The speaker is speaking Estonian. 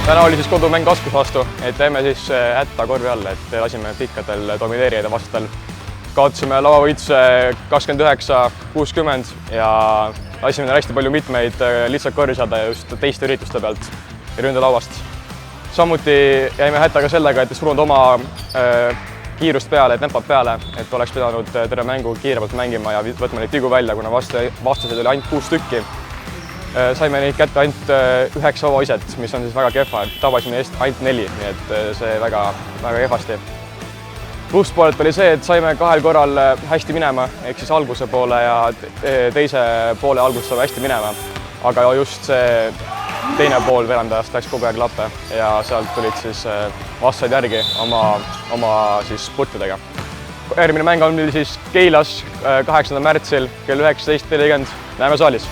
Täna oli siis kodumäng Askus vastu, et jäime siis hätta korvi alla, et lasime pikkadel domineerida vastastel. Kaotasime lauavõitsuse 29-60 ja lasime hästi palju mitmeid lihtsalt korvi saada just teiste ürituste pealt ja ründalauast. Samuti jäime hätta ka sellega, et ei surunud oma kiirust peale, tempot peale, et oleks pidanud terve mängu kiiremalt mängima ja võtma neid vigu välja, kuna vastaseid oli ainult 6 tükki. Saime neid kätte ainult 9 vabaiset, mis on siis väga kehva, tabasime ainult 4, nii et see väga kehvasti. Plusspoolelt oli see, et saime 2 korral hästi minema, ehk siis alguse poole ja teise poole alguses saime hästi minema, aga just see teine pool veerandajast läks kogu aeg lappe ja sealt tulid siis vastased järgi oma siis spurtidega. Järgmine mäng on meil siis Keilas 8. märtsil kell 19:40. Näeme saalis!